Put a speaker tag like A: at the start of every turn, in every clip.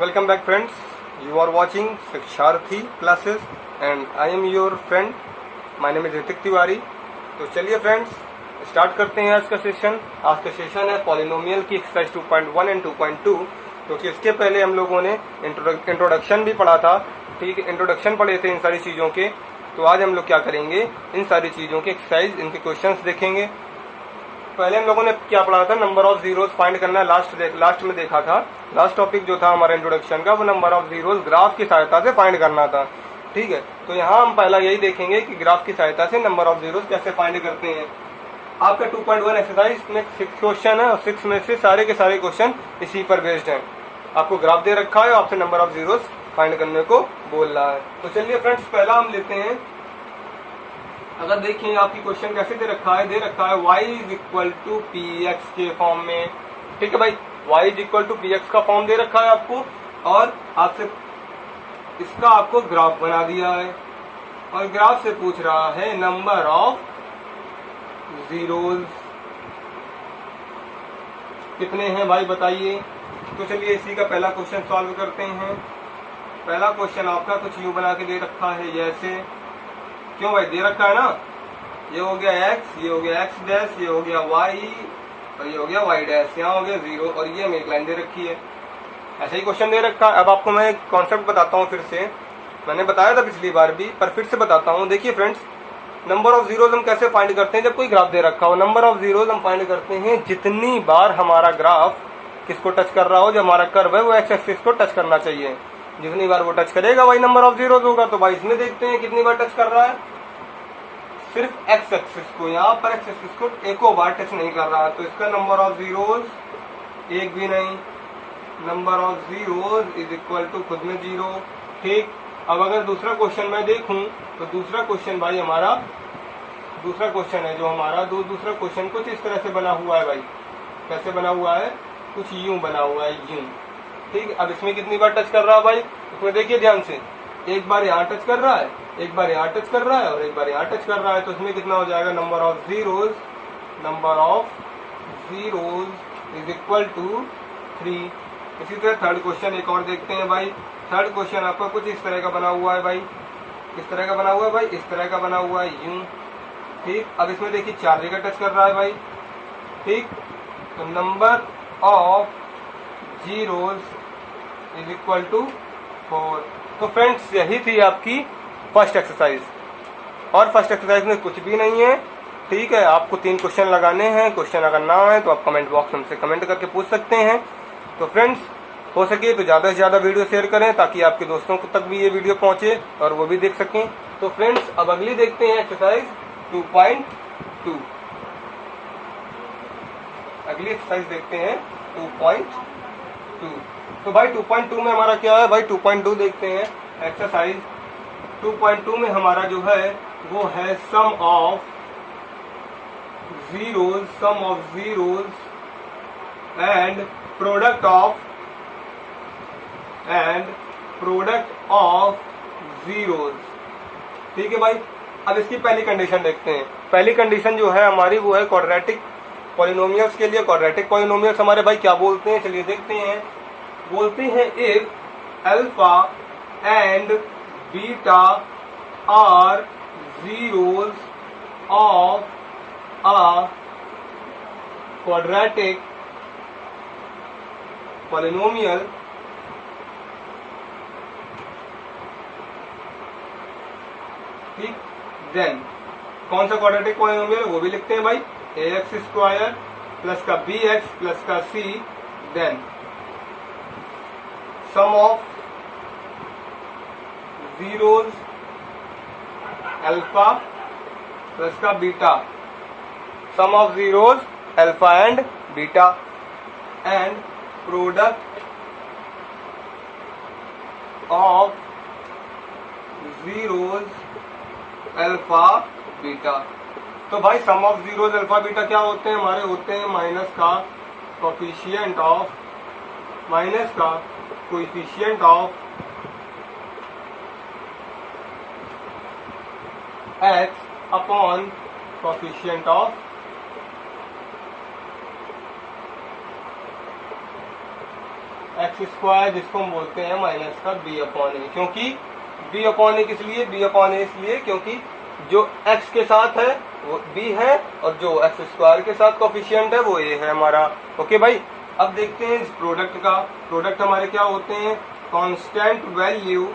A: Welcome back friends. You are watching शिक्षार्थी classes and I am your friend. My name is Hrithik Tiwari. तो चलिए friends start करते हैं आज का सेशन. आज का सेशन है पॉलिनोमियल की एक्सरसाइज 2.1 एंड 2.2. क्योंकि इसके पहले हम लोगों ने इंट्रोडक्शन भी पढ़ा था. ठीक, इंट्रोडक्शन पढ़े थे इन सारी चीज़ों के. तो आज हम लोग क्या करेंगे, इन सारी चीज़ों के एक्सरसाइज, इनके क्वेश्चंस देखेंगे. पहले हम लोगों ने क्या पढ़ा था, नंबर ऑफ जीरोस फाइंड करना. लास्ट में देखा था. लास्ट टॉपिक जो था हमारा इंट्रोडक्शन का, वो नंबर ऑफ जीरोस ग्राफ की सहायता से फाइंड करना था. ठीक है, तो यहाँ हम पहला यही देखेंगे कि ग्राफ की सहायता से नंबर ऑफ जीरोस कैसे फाइंड करते हैं. आपका 2.1 एक्सरसाइज में 6 क्वेश्चन है और 6 में से सारे के सारे क्वेश्चन इसी पर बेस्ड हैं. आपको ग्राफ दे रखा है, आपसे नंबर ऑफ जीरोस फाइंड करने को बोल रहा है. तो चलिए फ्रेंड्स पहला हम लेते हैं. अगर देखिए आपकी क्वेश्चन कैसे दे रखा है y is equal to p x के फॉर्म में. ठीक है भाई, y is equal to p x का फॉर्म दे रखा है आपको, और आपसे इसका आपको ग्राफ बना दिया है, और ग्राफ से पूछ रहा है नंबर ऑफ जीरोज कितने हैं भाई बताइए. तो चलिए इसी का पहला क्वेश्चन सॉल्व करते हैं. पहला क्वेश्चन आपका कुछ यूं बना के दे रखा है जैसे, क्यों भाई दे रखा है ना, ये हो गया x, ये हो गया x डैश, ये हो गया y और ये हो गया y डैश, यहाँ हो गया 0 और ये हमें एक लाइन दे रखी है. ऐसा ही क्वेश्चन दे रखा है. अब आपको मैं एक कॉन्सेप्ट बताता हूँ फिर से. मैंने बताया था पिछली बार भी, पर फिर से बताता हूँ. देखिए फ्रेंड्स, नंबर ऑफ जीरोज हम कैसे फाइंड करते हैं जब कोई ग्राफ दे रखा हो. नंबर ऑफ जीरोज हम फाइंड करते हैं जितनी बार हमारा ग्राफ किसको टच कर रहा हो, जो हमारा कर्व है वो एक्स एक्सिस को टच करना चाहिए. जितनी बार वो टच करेगा वही नंबर ऑफ जीरोज होगा. तो भाई इसमें देखते हैं कितनी बार टच कर रहा है. सिर्फ एक्स एक्सिस को, यहाँ पर एक्स एक्सिस को एको बार टच नहीं कर रहा है, तो इसका नंबर ऑफ जीरोज एक भी नहीं. Number of zeros is equal to खुद में 0. ठीक, अब अगर दूसरा क्वेश्चन मैं देखूं तो दूसरा क्वेश्चन भाई हमारा, दूसरा क्वेश्चन है जो हमारा दूसरा क्वेश्चन कुछ इस तरह से बना हुआ है भाई. कैसे बना हुआ है, कुछ यूं बना हुआ है, यूं. ठीक, अब इसमें कितनी बार टच कर रहा है भाई, इसमें देखिए ध्यान से. एक बार यहाँ टच कर रहा है, एक बार यहाँ टच कर रहा है और एक बार यहाँ टच कर रहा है. तो इसमें कितना हो जाएगा, number of zeros is equal to 3. इसी तरह थर्ड क्वेश्चन एक और देखते हैं भाई. थर्ड क्वेश्चन आपका कुछ इस तरह का बना हुआ है भाई. किस तरह का बना हुआ है भाई, इस तरह का बना हुआ है, यूं. ठीक, अब इसमें देखिए 4 जगह टच कर रहा है भाई. ठीक, तो number of zeros is equal to 4. तो फ्रेंड्स यही थी आपकी फर्स्ट एक्सरसाइज, और फर्स्ट एक्सरसाइज में कुछ भी नहीं है. ठीक है, आपको 3 क्वेश्चन लगाने हैं. क्वेश्चन अगर ना है तो आप कमेंट बॉक्स में से कमेंट करके पूछ सकते हैं. तो फ्रेंड्स हो सके तो ज़्यादा से ज़्यादा वीडियो शेयर करें ताकि आपके दोस्तों को तक भी ये वीडियो पहुंचे और वो भी देख सकें. तो फ्रेंड्स अब अगली देखते हैं एक्सरसाइज 2.2. अगली एक्सरसाइज देखते हैं 2.2. तो भाई 2.2 में हमारा क्या है भाई, 2.2 देखते हैं. एक्सरसाइज 2.2 में हमारा जो है वो है sum of zeros and product of zeros. ठीक है भाई, अब इसकी पहली कंडीशन देखते हैं. पहली कंडीशन जो है हमारी वो है क्वाड्रेटिक पॉलिनोमियल्स के लिए. क्वाड्रेटिक पॉलिनोमियल्स हमारे भाई क्या बोलते हैं, चलिए देखते हैं. बोलते हैं if alpha and beta are zeros of a quadratic polynomial ठीक, देन कौन सा क्वाड्रेटिक पॉलिनोमियल वो भी लिखते हैं भाई. ax स्क्वायर प्लस का bx प्लस का c, then sum of zeros alpha plus का beta, sum of zeros alpha and beta, and product of zeros alpha beta. तो भाई sum of zeros alpha beta क्या होते हैं हमारे, होते हैं माइनस का coefficient of x upon coefficient of x square, जिसको हम बोलते हैं माइनस का बी अपॉन ए। क्योंकि बी अपॉन ए किस लिए, बी अपॉन ए इसलिए क्योंकि जो एक्स के साथ है वो बी है और जो एक्स स्क्वायर के साथ कोफिशिएंट है वो ए है हमारा। ओके भाई, अब देखते हैं इस प्रोडक्ट का। प्रोडक्ट हमारे क्या होते हैं, constant value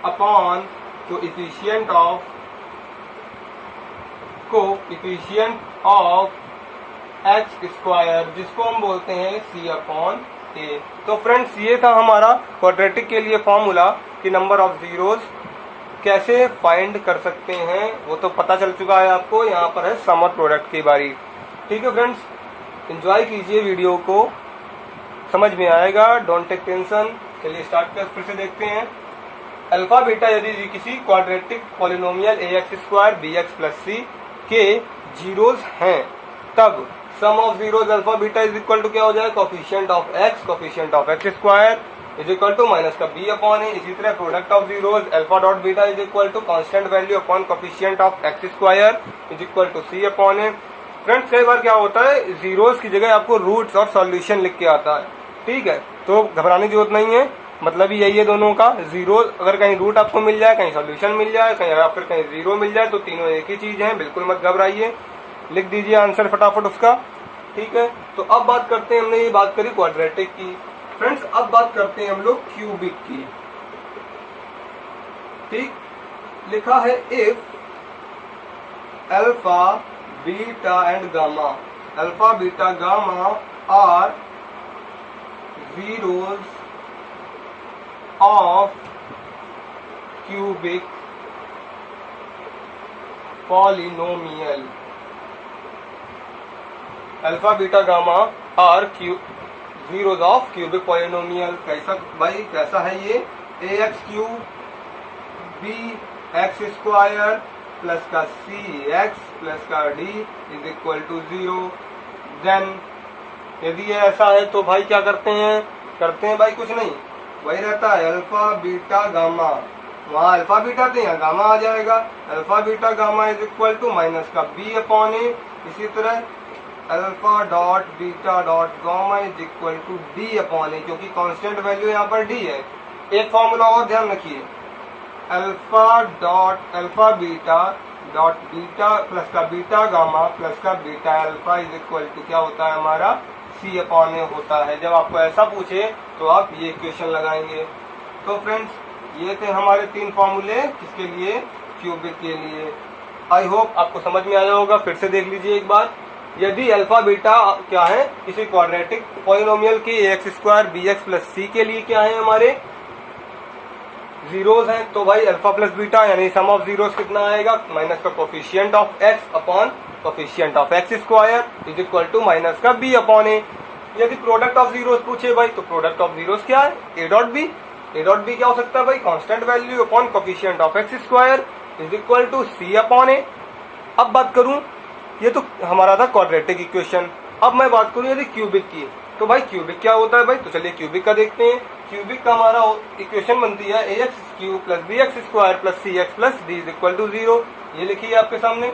A: upon coefficient of x square, जिसको हम बोलते हैं सी अपॉन ए। तो फ्रेंड्स ये था हमारा क्वाड्रेटिक के लिए फॉर्मूला कि नंबर ऑफ जीरोस कैसे फाइंड कर सकते हैं, वो तो पता चल चुका है आपको। यहाँ पर है सम और प्रोडक्ट की बारी। ठीक है फ्रेंड्स, एंजॉय कीजिए वीडियो को, समझ में आएगा, डोंट टेक टेंशन। चलिए स्टार्ट कर, फिर से देखते हैं। अल्फा बीटा यदि किसी quadratic polynomial a x square b x plus c के जीरोस हैं, तब sum of zeros alpha beta is equal to क्या हो जाए, coefficient of x square is equal to minus का बी अपॉन ए। इसी तरह product of zeros alpha dot beta is equal to constant value upon coefficient of x square is equal to c upon a. Friends कई बार क्या होता है, zeros की जगह आपको रूट्स और सॉल्यूशन लिख के आता है। ठीक है, तो घबराने की जरूरत नहीं है, मतलब यही है दोनों का। जीरो अगर कहीं रूट आपको मिल जाए, कहीं सॉल्यूशन मिल जाए, कहीं या फिर कहीं जीरो मिल जाए, तो तीनों एक ही चीज है, बिल्कुल मत घबराइए। लिख दीजिए आंसर फटाफट उसका। ठीक है, तो अब बात करते हैं, हमने ये बात करी क्वाड्रेटिक की। फ्रेंड्स अब बात करते हैं हम लोग क्यूबिक की। ठीक, लिखा है if alpha beta and gamma, alpha beta gamma are zeros of cubic polynomial, alpha beta gamma are zeros of cubic polynomial। कैसा भाई, कैसा है ये, a x cube b x square plus का सी एक्स प्लस का d is equal to 0। Then यदि ये ऐसा है तो भाई क्या करते हैं भाई कुछ नहीं, वही रहता है अल्फा बीटा गामा, वहाँ अल्फा बीटा थे यहाँ गामा आ जाएगा। Alpha beta gamma is equal to minus का बी अपॉन ए। इसी तरह alpha dot beta dot gamma is equal to d upon a, क्योंकि कांस्टेंट वैल्यू यहाँ पर डी है। एक फॉर्मूला और ध्यान रखिए, alpha beta dot beta plus का बीटा गामा प्लस का beta alpha is equal to क्या होता है हमारा, सी अपॉन ए होता है। जब आपको ऐसा पूछे तो आप ये इक्वेशन लगाएंगे। तो फ्रेंड्स ये थे हमारे तीन फॉर्मूले, किसके लिए, क्यूबिक के लिए। आई होप आपको समझ में आया होगा। फिर से देख लीजिए एक बार, यदि अल्फा बीटा क्या है किसी क्वाड्रेटिक पॉलिनोमियल के x square b x plus c के लिए क्या है हमारे जीरोस हैं, तो भाई अल्फा प्लस बीटा यानी सम ऑफ जीरोस कितना आएगा, माइनस का coefficient of x upon coefficient of x square is equal to minus का बी अपॉन ए। यदि प्रोडक्ट ऑफ जीरोस पूछे भाई, तो प्रोडक्ट ऑफ जीरोस क्या है, a dot b. A dot b क्या हो सकता है भाई, constant value upon coefficient of x square is equal to c upon a. अब बात करूं, ये तो हमारा था क्वाड्रेटिक इक्वेशन। अब मैं बात करूं यदि क्यूबिक की, तो भाई क्यूबिक क्या होता है भाई, तो चलिए क्यूबिक का देखते हैं। क्यूबिक का हमारा इक्वेशन बनती है a x cube plus b x square plus c x plus d is equal to 0। ये लिखिए आपके सामने।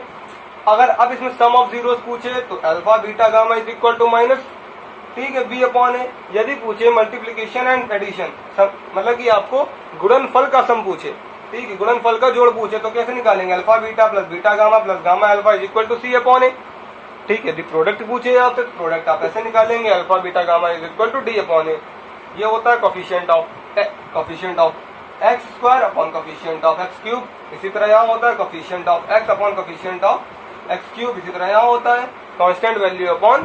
A: अगर अब इसमें सम ऑफ जीरोस पूछे तो alpha beta gamma is equal to minus, ठीक है, बी अपॉन ए। यदि पूछे मल्टीप्लीकेशन एंड एडिशन, मतलब कि आपको गुणनफल का सम पूछे, ठीक है, गुणनफल का जोड़ पूछे, तो कैसे निकालेंगे, alpha beta plus beta gamma plus gamma alpha is equal to c upon a. ठीक है, यदि प्रोडक्ट पूछे आपसे, प्रोडक्ट आप ऐसे निकालेंगे, alpha beta gamma is equal to d upon a. ये होता है coefficient of x square upon coefficient of x cube. इसी तरह यहाँ होता है coefficient of x upon coefficient of x cube. इसी तरह यहाँ होता है constant value upon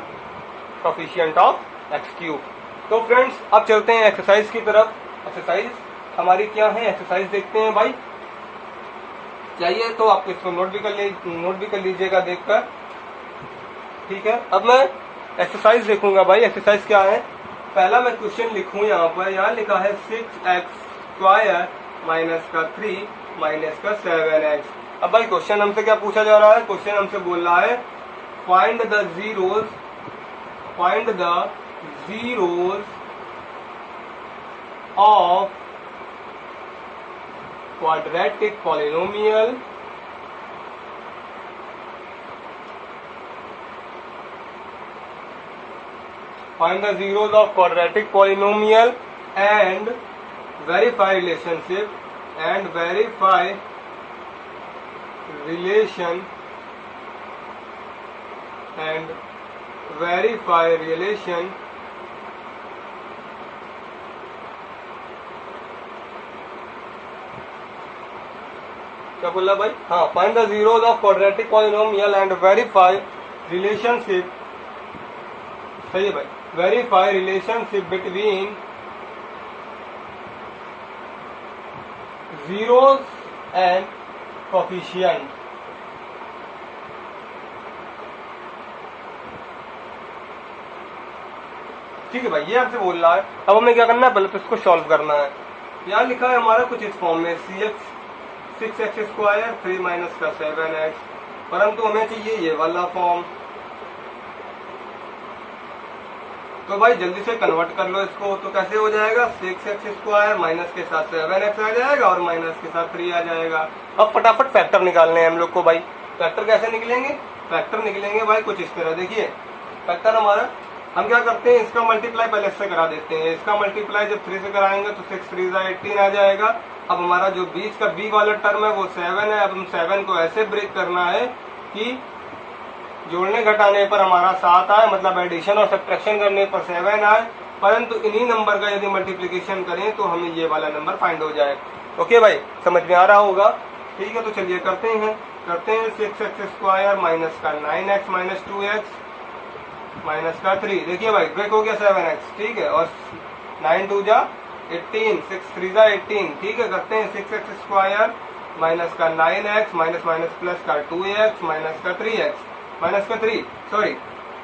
A: coefficient of x cube. तो फ्रेंड्स अब चलते हैं एक्सरसाइज की तरफ। एक्सरसाइज हमारी क्या है, एक्सरसाइज देखते हैं भाई। चाहिए तो आप इसको नोट भी कर लीजिएगा देखकर, ठीक है। अब मैं एक्सरसाइज देखूंगा भाई। एक्सरसाइज क्या है, पहला मैं क्वेश्चन लिखूं, यहाँ पर यहाँ लिखा है 6x स्क्वायर माइनस का 3 माइनस का 7x। अब भाई क्वेश्चन हमसे क्या पूछा जा रहा है, क्वेश्चन हमसे बोल रहा है find the zeros of quadratic find the zeros of quadratic polynomial and verify relationship and verify relation and verify relation क्या बोला भाई? हाँ, find the zeros of quadratic polynomial and verify relationship, सही है भाई, verify relationship between zeros and coefficient। ठीक है भाई, ये आपसे बोल रहा है। अब हमें क्या करना है, पहले तो इसको सॉल्व करना है। यहाँ लिखा है हमारा कुछ इस फॉर्म में cx 6x स्क्वायर 3 माइनस का 7x, परंतु हमें चाहिए ये वाला फॉर्म। तो भाई जल्दी से कन्वर्ट कर लो इसको। तो कैसे हो जाएगा, 6x स्क्वायर माइनस के साथ 7x आ जाएगा और माइनस के साथ 3 आ जाएगा। अब फटाफट फैक्टर निकालने हैं हम लोग को भाई। फैक्टर कैसे निकलेंगे, फैक्टर निकलेंगे भाई कुछ इस तरह। देखिए फैक्टर हमारा, हम क्या करते हैं, इसका मल्टीप्लाई पहले से करा देते हैं। इसका मल्टीप्लाई जब 3 से कराएंगे तो 6 3 18 आ जाएगा। अब हमारा जो बीच का बी वाला टर्म है वो 7 है। अब हम 7 को ऐसे ब्रेक करना है कि जोड़ने घटाने पर हमारा 7 आए, मतलब एडिशन और सब्ट्रैक्शन करने पर 7 आए, परंतु इन्हीं नंबर का यदि मल्टीप्लिकेशन करें तो हमें ये वाला नंबर फाइंड हो जाए। ओके भाई, समझ में आ रहा होगा। ठीक है, तो चलिए करते हैं 6x स्क्वायर माइनस का 9x माइनस 2x माइनस का 3। देखिए भाई ब्रेक हो गया 7x, ठीक है, और 9 2 जा 18, 6 3 जा 18। ठीक है, करते हैं 6x स्क्वायर माइनस का 9x माइनस माइनस प्लस का 2x माइनस का 3x माइनस का 3, सॉरी।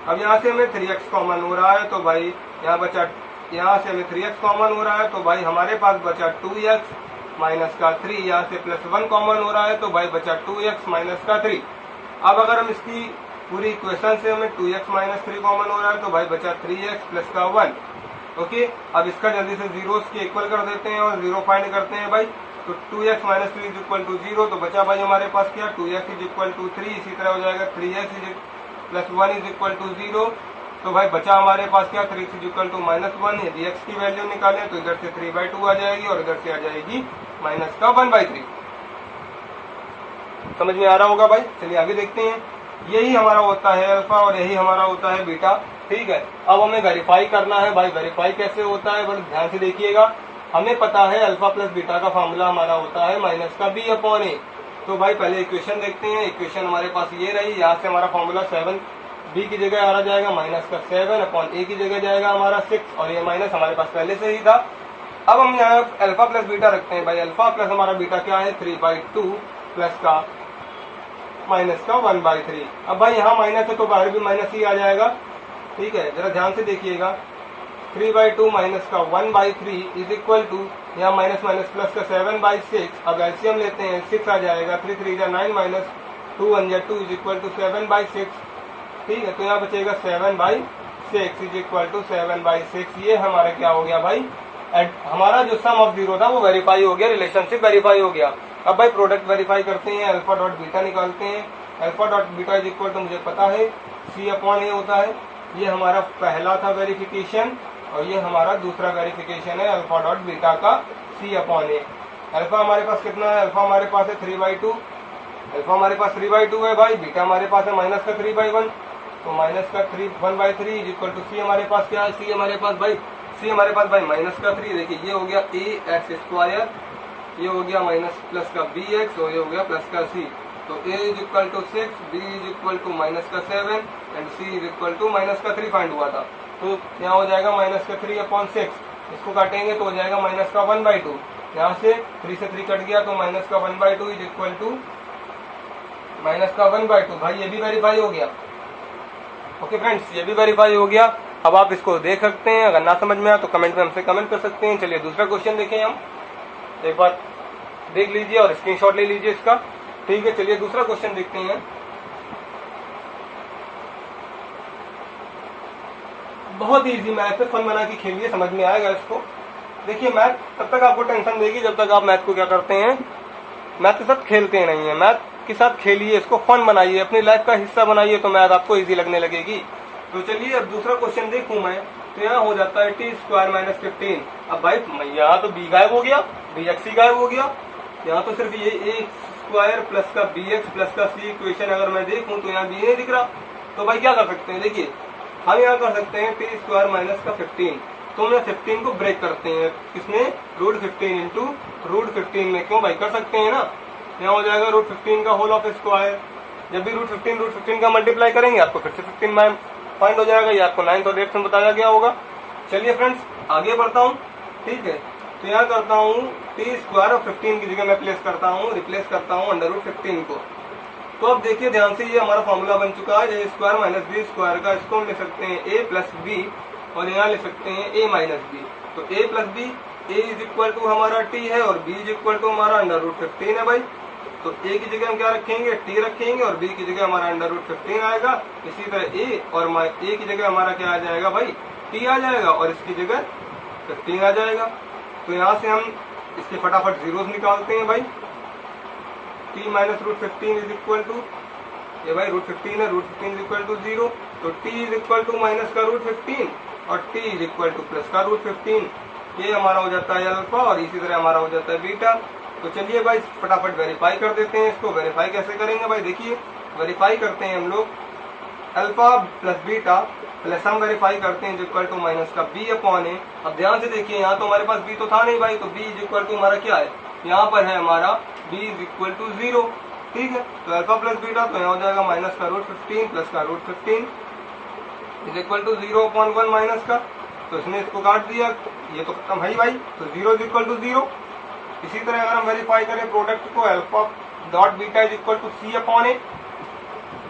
A: अब यहाँ से हमें 3x कॉमन हो रहा है, तो भाई यहाँ बचा, यहाँ से हमें 3x कॉमन हो रहा है, तो भाई हमारे पास बचा 2x माइनस का 3। यहाँ से प्लस 1 कॉमन हो रहा है, तो भाई बचा 2x माइनस का 3। अब अगर हम इसकी पूरी इक्वेशन से हमें 2x माइनस 3 कॉमन हो रहा है, तो भाई बचा 3x प्लस का 1। ओके, अब इसका जल्दी से जीरोस के इक्वल कर देते हैं और जीरो फाइंड करते हैं भाई। तो 2x minus 3 is equal to 0, तो बचा भाई हमारे पास क्या, 2x इज इक्वल टू 3। इसी तरह हो जाएगा 3x plus 1 is equal to 0, तो भाई बचा हमारे पास क्या, 3x is equal to minus 1। यदि x की वैल्यू निकालें तो इधर से 3/2 आ जाएगी और इधर से आ जाएगी माइनस का 1/3। समझ में आ रहा होगा भाई। चलिए आगे देखते हैं। यही हमारा होता है अल्फा और यही हमारा होता है बीटा। ठीक है, अब हमें वेरीफाई करना है भाई। वेरीफाई कैसे होता है, बड़े ध्यान से देखिएगा। हमें पता है अल्फा प्लस बीटा का फॉर्मूला हमारा होता है माइनस का b अपॉन a। तो भाई पहले इक्वेशन देखते हैं। इक्वेशन हमारे पास ये रही, यहाँ से हमारा फॉर्मूला 7 b की जगह आ जाएगा माइनस का 7 अपॉन a की जगह जाएगा हमारा 6, और ये माइनस हमारे पास पहले से ही था। अब हम यहाँ अल्फा प्लस बीटा रखते हैं भाई। अल्फा प्लस हमारा बीटा क्या है, 3/2 प्लस का माइनस का 1/3। अब भाई यहाँ माइनस है तो बाहर भी माइनस ही आ जाएगा। ठीक है, जरा ध्यान से देखिएगा। 3/2 माइनस का 1/3 इज इक्वल टू, यहाँ माइनस माइनस प्लस का 7/6। अब एलसीएम लेते हैं, 6 आ जाएगा, 3 3 जा 9 माइनस 2 1 जा 2 इज इक्वल टू 7/6। ठीक है, तो यहाँ बचेगा 7/6 इज इक्वल टू 7/6। ये हमारा क्या हो गया भाई, हमारा जो सम ऑफ जीरो था वो वेरीफाई हो गया, रिलेशनशिप वेरीफाई हो गया। अब भाई प्रोडक्ट वेरीफाई करते हैं, अल्फा डॉट बीटा निकालते हैं। Alpha dot beta is equal to, मुझे पता है c अपॉन a होता है। ये हमारा पहला था वेरिफिकेशन और ये हमारा दूसरा वेरिफिकेशन है अल्फा डॉट बीटा का c अपॉन a। अल्फा हमारे पास कितना है, अल्फा हमारे पास है 3/2। अल्फा हमारे पास 3/2 है भाई। बीटा हमारे पास है माइनस का 3/1, तो माइनस का 1/3 इज इक्वल टू c हमारे पास क्या है, c हमारे पास भाई माइनस का 3। देखिए ये हो गया ax स्क्वायर, ये हो गया माइनस प्लस का bx और ये हो गया प्लस का c। तो a is equal to 6, b is equal to minus का 7 and c is equal to minus का 3 फाइंड हुआ था। तो यहाँ हो जाएगा माइनस का 3 अपॉन 6। इसको काटेंगे तो हो जाएगा माइनस का 1/2। यहाँ से 3 से 3 कट गया तो माइनस का 1/2 इज इक्वल टू माइनस का 1/2। भाई ये भी वेरीफाई हो गया। ओके फ्रेंड्स, ये भी वेरीफाई हो गया। अब आप इसको देख सकते हैं, अगर ना समझ में आया तो कमेंट में हमसे कमेंट कर सकते हैं। चलिए दूसरा क्वेश्चन देखें, हम एक बार देख लीजिए और स्क्रीनशॉट ले लीजिए इसका। ठीक है, चलिए दूसरा क्वेश्चन देखते हैं। बहुत इजी मैथ है, फन बना के खेलिए, समझ में आएगा इसको। देखिए मैथ तब तक आपको टेंशन देगी जब तक आप मैथ को क्या करते हैं, मैथ के साथ खेलते नहीं है। मैथ के साथ खेलिए, इसको फन बनाइए, अपनी लाइफ का हिस्सा बनाइए, तो मैथ आपको इजी लगने लगेगी। तो चलिए अब दूसरा क्वेश्चन देखूं मैं। तो यहाँ हो जाता है टी स्क्वायर माइनस 15। अब भाई यहाँ तो बी गायब हो गया, बी एक्स ही गायब हो गया, यहाँ तो सिर्फ ये ए स्क्वायर प्लस का बी एक्स प्लस का सी इक्वेशन अगर मैं देखूं तो यहाँ बी नहीं दिख रहा। तो भाई क्या कर सकते हैं, देखिए हम यहाँ कर सकते हैं टी स्क्वायर माइनस का 15, तो हम 15 को ब्रेक करते हैं किसमें, रूट 15 इंटू रूट 15 में, क्यों भाई कर सकते हैं ना। यहाँ हो जाएगा रूट 15 का होल ऑफ स्क्वायर, जब भी रूट 15 का मल्टीप्लाई करेंगे आपको फिर से 15 फाइंड हो जाएगा, ये आपको 9th और 8th में बताया गया होगा। चलिए फ्रेंड्स आगे बढ़ता हूँ, ठीक है। तो यहाँ करता हूँ टी स्क्वायर और 15 की जगह मैं रिप्लेस करता हूँ अंडर रूट 15 को। तो अब देखिए ध्यान से, ये हमारा फॉर्मूला बन चुका है ए स्क्वायर माइनस बी स्क्वायर का, इसको हम लिख सकते हैं ए प्लस बी और यहाँ लिख सकते हैं ए माइनस बी। तो a plus b, a is equal to हमारा टी है और बी इज इक्वल टू हमारा अंडर रूट 15 है भाई। तो ए की जगह हम क्या रखेंगे, टी रखेंगे और बी की जगह हमारा अंडर रूट 15 आएगा। इसी तरह ए और ए की जगह हमारा क्या आ जाएगा भाई, टी आ जाएगा और इसकी जगह 15 आ जाएगा। तो यहाँ से हम इसके फटाफट जीरोस निकालते हैं भाई। T minus root 15 is equal to, ये भाई रूट 15 है, रूट 15 इज इक्वल टू 0। तो t is equal to minus का रूट 15 और t is equal to plus का रूट 15, ये हमारा हो जाता है अल्फा और इसी तरह हमारा हो जाता है बीटा। तो चलिए भाई फटाफट वेरीफाई कर देते हैं इसको। वेरीफाई कैसे करेंगे भाई, देखिए वेरीफाई करते हैं हम लोग अल्फा प्लस बीटा प्लस हम वेरीफाई करते हैं इक्वल टू माइनस का बी अपॉन ए। अब ध्यान से देखिए, यहाँ तो हमारे पास बी तो था नहीं भाई, तो बी इज इक्वल टू हमारा क्या है, यहाँ पर है हमारा बी इज इक्वल टू 0, ठीक है। तो अल्फा प्लस बीटा तो यहाँ हो जाएगा माइनस का रूट 15 प्लस का root 15 is equal to 0 upon 1 minus का। तो इसने इसको काट दिया, ये तो खत्म है भाई, तो 0 इज इक्वल टू 0। इसी तरह अगर हम वेरीफाई करें प्रोडक्ट को alpha dot beta is equal to c upon a,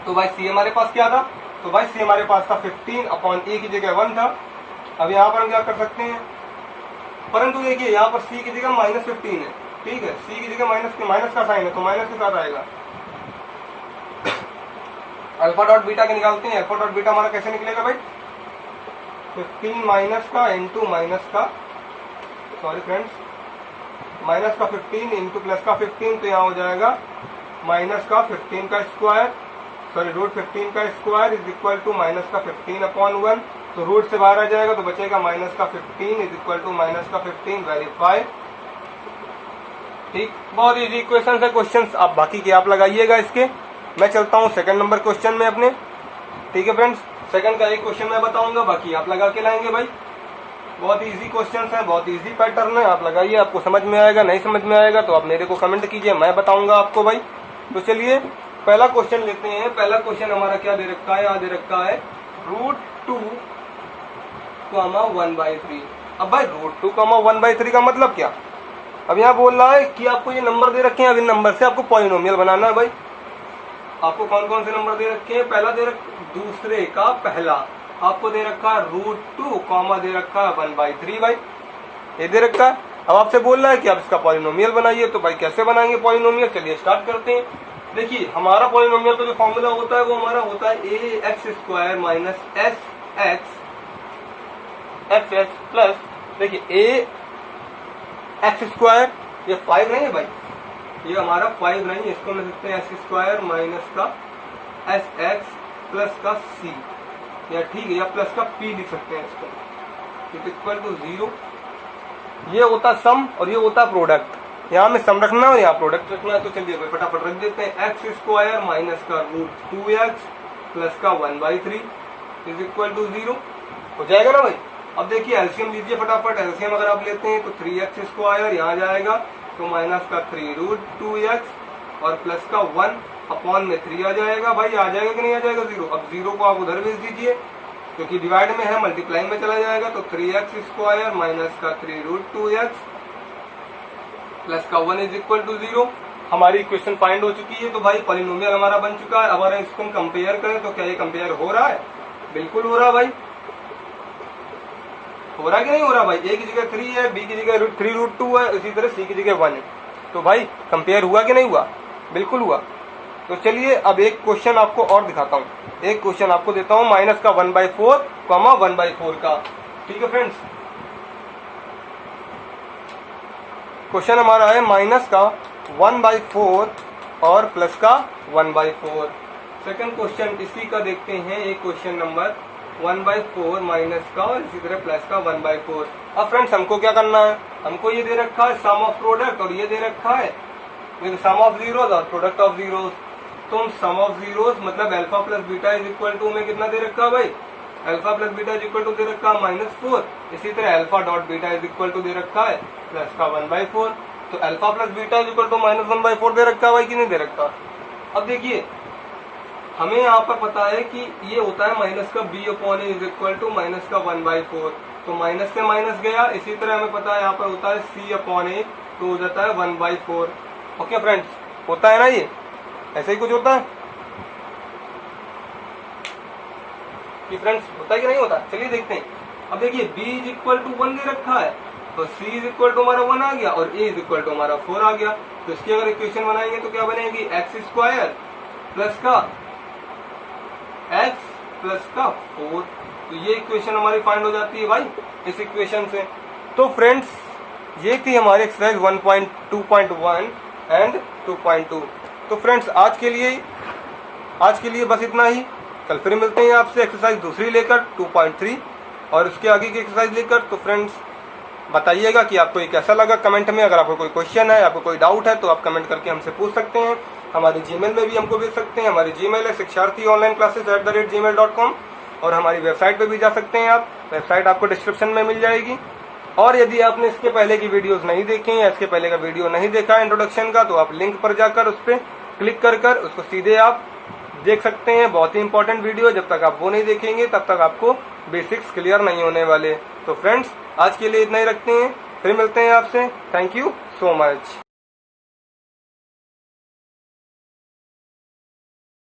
A: तो भाई सी हमारे पास क्या था, तो भाई सी हमारे पास था 15 अपॉन ए की जगह 1 था। अब यहाँ पर हम क्या कर सकते हैं, परंतु देखिए यहाँ पर सी की जगह माइनस 15 है, ठीक है, सी की जगह माइनस का साइन है तो माइनस के साथ आएगा। अल्फा डॉट बीटा के निकालते हैं, अल्फा डॉट बीटा हमारा कैसे निकलेगा भाई, 15 माइनस का इंटू माइनस का, सॉरी फ्रेंड्स, माइनस का 15 इंटू प्लस का 15, तो यहाँ हो जाएगा माइनस का 15 का स्क्वायर, सॉरी रूट 15 का square is equal to minus का 15 अपॉन 1। तो रूट से बाहर आ जाएगा तो बचेगा माइनस का 15 इज इक्वल टू माइनस का 15, वेरीफाई, ठीक। बहुत इजी इक्वेशन है, क्वेश्चन आप बाकी के आप लगाइएगा इसके। मैं चलता हूँ सेकंड नंबर क्वेश्चन में अपने, ठीक है फ्रेंड्स। सेकंड का एक क्वेश्चन मैं बताऊंगा, बाकी आप लगा के लाएंगे भाई। बहुत इजी क्वेश्चन है, बहुत इजी पैटर्न है, आप लगाइए, आपको समझ में आएगा। नहीं समझ में आएगा तो आप मेरे को कमेंट कीजिए, मैं बताऊंगा आपको भाई। तो चलिए पहला क्वेश्चन लेते हैं। पहला क्वेश्चन हमारा क्या दे रखा है, यहाँ दे रखा है √2, 1/3। अब भाई √2, 1/3 का मतलब क्या, अब यहाँ बोल रहा है कि आपको ये नंबर दे रखे हैं, अब इन नंबर से आपको पॉलिनोमियल बनाना है भाई। आपको कौन कौन से नंबर दे रखे हैं, पहला दे दूसरे का पहला आपको दे रखा है √2, दे रखा है 1/3 भाई, ये दे रखा है। अब आपसे बोल रहा है कि आप इसका पॉलिनोमियल बनाइए, तो भाई कैसे बनाएंगे पॉलिनोमियल, चलिए स्टार्ट करते हैं। देखिए हमारा पॉलिनोमियल का जो फॉर्मूला होता है वो हमारा होता है ax² माइनस xx प्लस, देखिए ax², ये 5 नहीं है भाई, ये हमारा 5 नहीं है, इसको हम लिख सकते हैं x² माइनस का sx प्लस का c, या ठीक है, या प्लस का p लिख सकते हैं इसको, इज इक्वल टू 0। ये होता सम और ये होता प्रोडक्ट, यहाँ में सम रखना है और यहाँ प्रोडक्ट रखना है। तो चलिए भाई फटाफट रख देते हैं, x² माइनस का √2x प्लस का 1/3 इज इक्वल टू 0 हो जाएगा ना भाई। अब देखिए एलसीएम लीजिए फटाफट, एलसीएम अगर आप लेते हैं तो 3x² यहाँ जाएगा तो माइनस का 3√2x और प्लस का 1 अपॉन में 3 आ जाएगा भाई, आ जाएगा कि नहीं आ जाएगा 0। अब 0 को आप उधर भेज दीजिए क्योंकि डिवाइड में है, मल्टीप्लाई में चला जाएगा, तो 3x² माइनस का 3√2x प्लस का 1 इज इक्वल टू 0। हमारी इक्वेशन फाइंड हो चुकी है, तो भाई पॉलिनोमियल हमारा बन चुका है। अब अगर इसको हम कंपेयर करें तो क्या ये कंपेयर हो रहा है, बिल्कुल हो रहा है भाई, हो रहा है कि नहीं हो रहा भाई। ए की जगह 3 है, बी की जगह 3√2 है, इसी तरह सी की जगह 1 है, तो भाई कंपेयर हुआ कि नहीं हुआ, बिल्कुल हुआ। तो चलिए अब एक क्वेश्चन आपको और दिखाता हूँ, एक क्वेश्चन आपको देता हूँ माइनस का 1/4, 1/4 का, ठीक है फ्रेंड्स। क्वेश्चन हमारा है माइनस का 1/4 और प्लस का 1/4। सेकंड क्वेश्चन इसी का देखते हैं, एक क्वेश्चन नंबर 1/4 माइनस का और इसी तरह प्लस का 1/4। अब फ्रेंड्स हमको क्या करना है, हमको ये दे रखा है सम ऑफ प्रोडक्ट और ये दे रखा है सम ऑफ जीरोस और प्रोडक्ट ऑफ जीरोस। तो सम ऑफ जीरोस मतलब alpha plus beta is equal to में कितना दे रखा है भाई, alpha plus beta is equal to दे रखा है -4। इसी तरह alpha dot beta is equal to दे रखा है प्लस का 1/4। तो alpha plus beta is equal to -1/4 दे रखा है भाई कि नहीं दे रखा। अब देखिए हमें यहाँ पर पता है कि ये होता है माइनस का b upon a is equal to minus का 1/4। तो माइनस से माइनस गया। इसी तरह हमें पता है यहाँ पर होता है c अपॉन ए, तो हो जाता है 1/4। ओके फ्रेंड्स, होता है ना, ये ऐसे ही कुछ होता है कि फ्रेंड्स होता है कि नहीं होता। चलिए देखते हैं। अब देखिए b इज इक्वल टू 1 दे रखा है, तो c इज इक्वल टू हमारा 1 आ गया और a इज इक्वल टू हमारा 4 आ गया। तो इसकी अगर इक्वेशन बनाएंगे तो क्या बनेगी, x² प्लस का x प्लस का 4। तो ये इक्वेशन हमारी फाइंड हो जाती है भाई इस इक्वेशन से। तो फ्रेंड्स ये थी हमारी एक्सरसाइज 1.2.1 एंड 2.2। तो फ्रेंड्स आज के लिए बस इतना ही। कल फिर मिलते हैं आपसे एक्सरसाइज दूसरी लेकर 2.3 और उसके आगे की एक्सरसाइज लेकर। तो फ्रेंड्स बताइएगा कि आपको ये कैसा लगा कमेंट में। अगर आपको कोई क्वेश्चन है, आपको कोई डाउट है तो आप कमेंट करके हमसे पूछ सकते हैं। हमारे जीमेल में भी हमको भेज सकते हैं। हमारी जीमेल है shiksharthi.online-classes@gmail.com और हमारी वेबसाइट पे भी जा सकते हैं आप। वेबसाइट आपको डिस्क्रिप्शन में मिल जाएगी। और यदि आपने इसके पहले की वीडियोस नहीं देखी या इसके पहले का वीडियो नहीं देखा इंट्रोडक्शन का, तो आप लिंक पर जाकर उस पर क्लिक कर उसको सीधे आप देख सकते हैं। बहुत ही इंपॉर्टेंट वीडियो, जब तक आप वो नहीं देखेंगे तब तक आपको बेसिक्स क्लियर नहीं होने वाले। तो फ्रेंड्स आज के लिए इतना ही रखते हैं, फिर मिलते हैं आपसे। Thank you so much.